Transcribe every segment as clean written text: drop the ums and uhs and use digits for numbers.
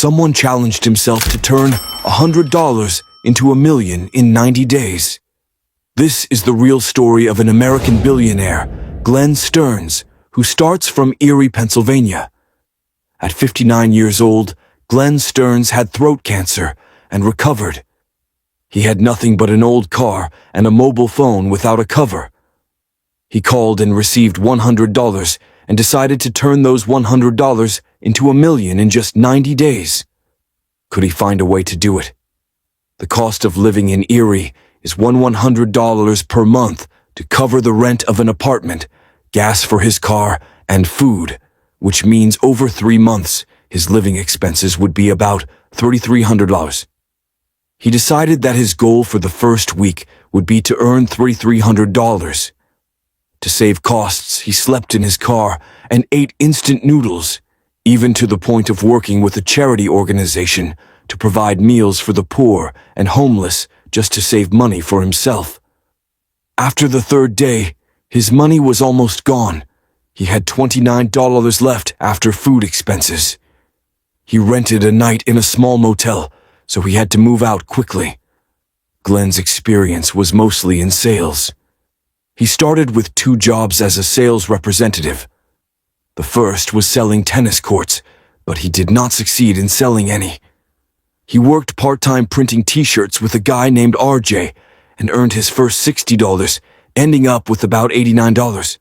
Someone challenged himself to turn $100 into $1 million in 90 days. This is the real story of an American billionaire, Glenn Stearns, who starts from Erie, Pennsylvania. At 59 years old, Glenn Stearns had throat cancer and recovered. He had nothing but an old car and a mobile phone without a cover. He called and received $100 and decided to turn those $100 into $1 million in just 90 days. Could he find a way to do it? The cost of living in Erie is $100 per month to cover the rent of an apartment, gas for his car, and food, which means over 3 months his living expenses would be about $3,300. He decided that his goal for the first week would be to earn $3,300. To save costs, he slept in his car and ate instant noodles, even to the point of working with a charity organization to provide meals for the poor and homeless just to save money for himself. After the third day, his money was almost gone. He had $29 left after food expenses. He rented a night in a small motel, so he had to move out quickly. Glenn's experience was mostly in sales. He started with 2 jobs as a sales representative. The first was selling tennis courts, but he did not succeed in selling any. He worked part-time printing t-shirts with a guy named RJ and earned his first $60, ending up with about $89.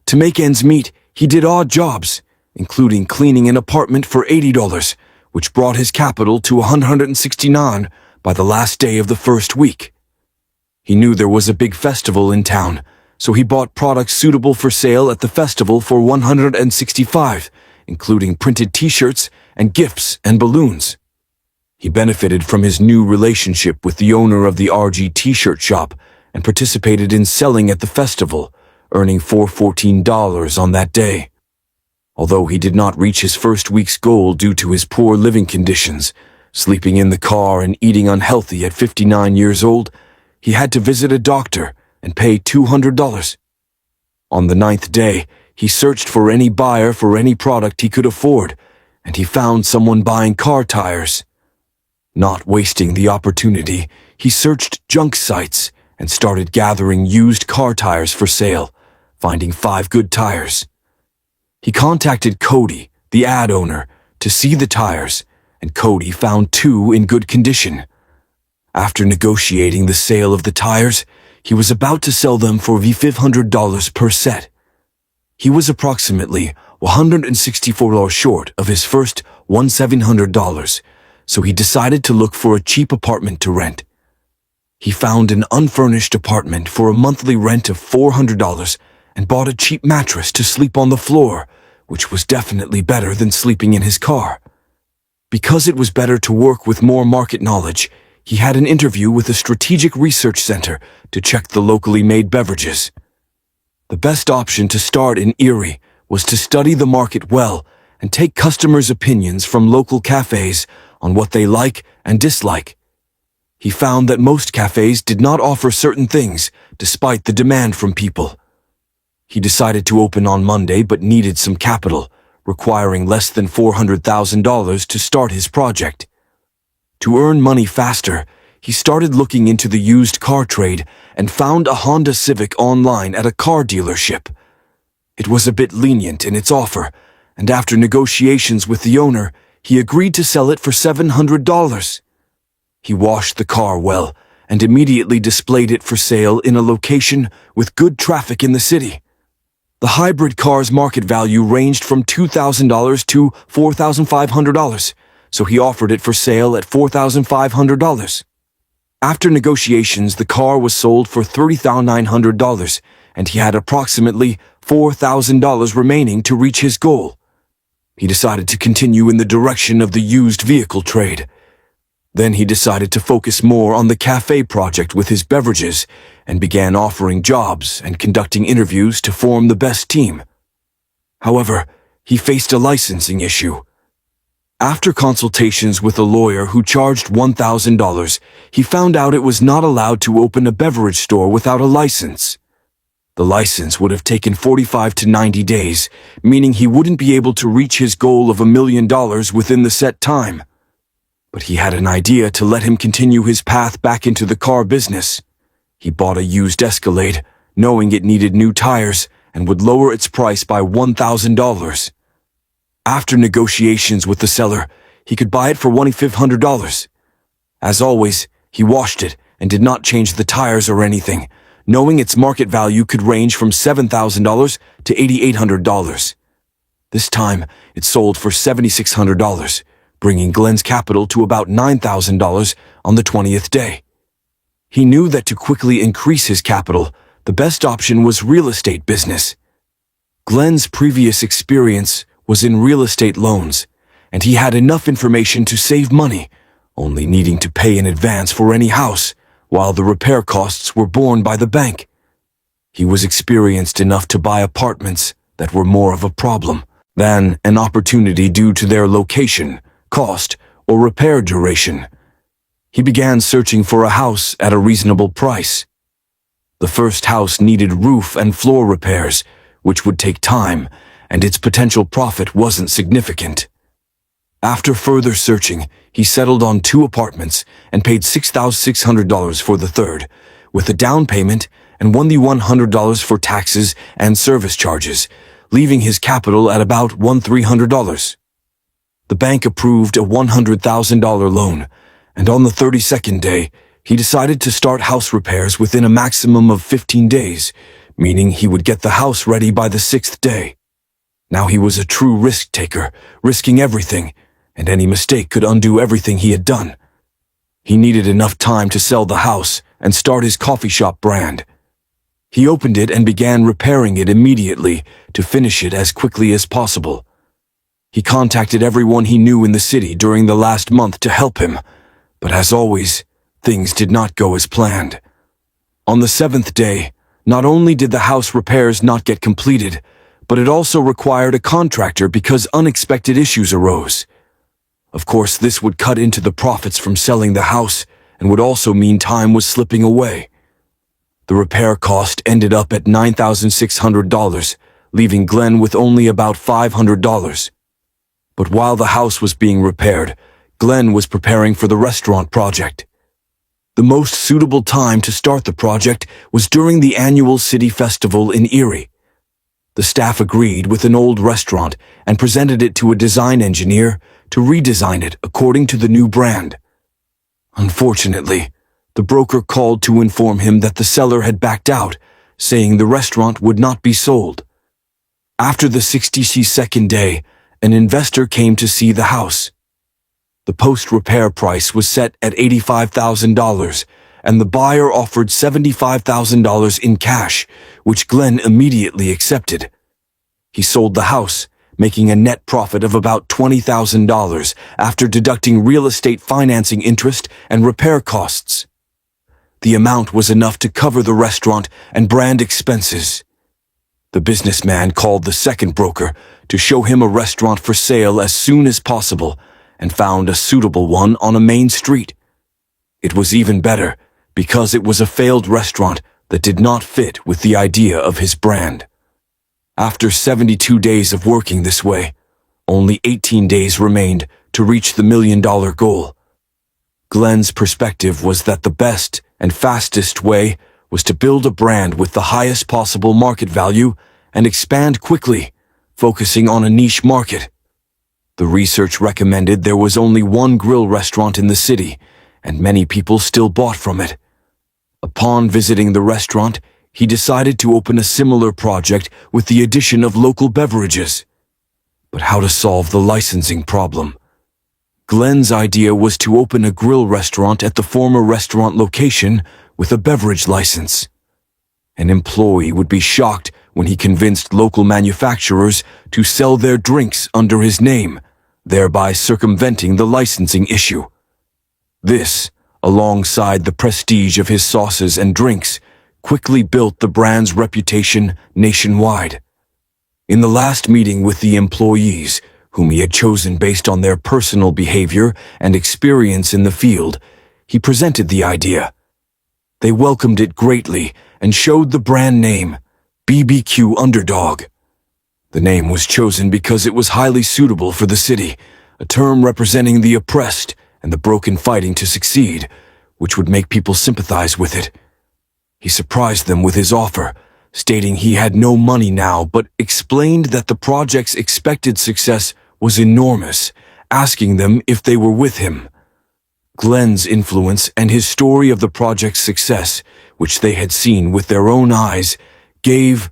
To make ends meet, he did odd jobs, including cleaning an apartment for $80, which brought his capital to $169 by the last day of the first week. He knew there was a big festival in town, so he bought products suitable for sale at the festival for $165, including printed t-shirts and gifts and balloons. He benefited from his new relationship with the owner of the RG t-shirt shop and participated in selling at the festival, earning $14 on that day. Although he did not reach his first week's goal due to his poor living conditions, sleeping in the car and eating unhealthy at 59 years old, he had to visit a doctor and pay $200. On the 9th day, he searched for any buyer for any product he could afford, and he found someone buying car tires. Not wasting the opportunity, he searched junk sites and started gathering used car tires for sale, finding 5 good tires. He contacted Cody, the ad owner, to see the tires, and Cody found 2 in good condition. After negotiating the sale of the tires, he was about to sell them for $500 per set. He was approximately $164 short of his first $1,700, so he decided to look for a cheap apartment to rent. He found an unfurnished apartment for a monthly rent of $400 and bought a cheap mattress to sleep on the floor, which was definitely better than sleeping in his car. Because it was better to work with more market knowledge, he had an interview with a strategic research center to check the locally made beverages. The best option to start in Erie was to study the market well and take customers' opinions from local cafes on what they like and dislike. He found that most cafes did not offer certain things despite the demand from people. He decided to open on Monday but needed some capital, requiring less than $400,000 to start his project. To earn money faster, he started looking into the used car trade and found a Honda Civic online at a car dealership. It was a bit lenient in its offer, and after negotiations with the owner, he agreed to sell it for $700. He washed the car well and immediately displayed it for sale in a location with good traffic in the city. The hybrid car's market value ranged from $2,000 to $4,500, so he offered it for sale at $4,500. After negotiations, the car was sold for $3,900, and he had approximately $4,000 remaining to reach his goal. He decided to continue in the direction of the used vehicle trade. Then he decided to focus more on the cafe project with his beverages and began offering jobs and conducting interviews to form the best team. However, he faced a licensing issue. After consultations with a lawyer who charged $1,000, he found out it was not allowed to open a beverage store without a license. The license would have taken 45 to 90 days, meaning he wouldn't be able to reach his goal of $1 million within the set time. but he had an idea to let him continue his path back into the car business. He bought a used Escalade, knowing it needed new tires and would lower its price by $1,000. After negotiations with the seller, he could buy it for $2,500. As always, he washed it and did not change the tires or anything, knowing its market value could range from $7,000 to $8,800. This time, it sold for $7,600, bringing Glenn's capital to about $9,000 on the 20th day. He knew that to quickly increase his capital, the best option was real estate business. Glenn's previous experience was in real estate loans, and he had enough information to save money, only needing to pay in advance for any house, while the repair costs were borne by the bank. He was experienced enough to buy apartments that were more of a problem than an opportunity due to their location, cost, or repair duration. He began searching for a house at a reasonable price. The first house needed roof and floor repairs, which would take time, and its potential profit wasn't significant. After further searching, he settled on 2 apartments and paid $6,600 for the third, with a down payment and $1,100 for taxes and service charges, leaving his capital at about $1,300. The bank approved a $100,000 loan, and on the 32nd day, he decided to start house repairs within a maximum of 15 days, meaning he would get the house ready by the 6th day. Now he was a true risk-taker, risking everything, and any mistake could undo everything he had done. He needed enough time to sell the house and start his coffee shop brand. He opened it and began repairing it immediately to finish it as quickly as possible. He contacted everyone he knew in the city during the last month to help him, but as always, things did not go as planned. On the 7th day, not only did the house repairs not get completed, but it also required a contractor because unexpected issues arose. Of course, this would cut into the profits from selling the house and would also mean time was slipping away. The repair cost ended up at $9,600, leaving Glenn with only about $500. But while the house was being repaired, Glenn was preparing for the restaurant project. The most suitable time to start the project was during the annual city festival in Erie. The staff agreed with an old restaurant and presented it to a design engineer to redesign it according to the new brand. Unfortunately, the broker called to inform him that the seller had backed out, saying the restaurant would not be sold. After the 62nd day, an investor came to see the house. The post-repair price was set at $85,000, and the buyer offered $75,000 in cash, which Glenn immediately accepted. He sold the house, making a net profit of about $20,000 after deducting real estate financing interest and repair costs. The amount was enough to cover the restaurant and brand expenses. The businessman called the second broker to show him a restaurant for sale as soon as possible and found a suitable one on a main street. It was even better because it was a failed restaurant that did not fit with the idea of his brand. After 72 days of working this way, only 18 days remained to reach the $1 million goal. Glenn's perspective was that the best and fastest way was to build a brand with the highest possible market value and expand quickly, focusing on a niche market. The research recommended there was only one grill restaurant in the city, and many people still bought from it. Upon visiting the restaurant, he decided to open a similar project with the addition of local beverages. But how to solve the licensing problem? Glenn's idea was to open a grill restaurant at the former restaurant location with a beverage license. An employee would be shocked when he convinced local manufacturers to sell their drinks under his name, thereby circumventing the licensing issue. This, alongside the prestige of his sauces and drinks, quickly built the brand's reputation nationwide. In the last meeting with the employees, whom he had chosen based on their personal behavior and experience in the field, he presented the idea. They welcomed it greatly and showed the brand name, BBQ Underdog. The name was chosen because it was highly suitable for the city, a term representing the oppressed and the broken fighting to succeed, which would make people sympathize with it. He surprised them with his offer, stating he had no money now but explained that the project's expected success was enormous, asking them if they were with him. Glenn's influence and his story of the project's success, which they had seen with their own eyes, gave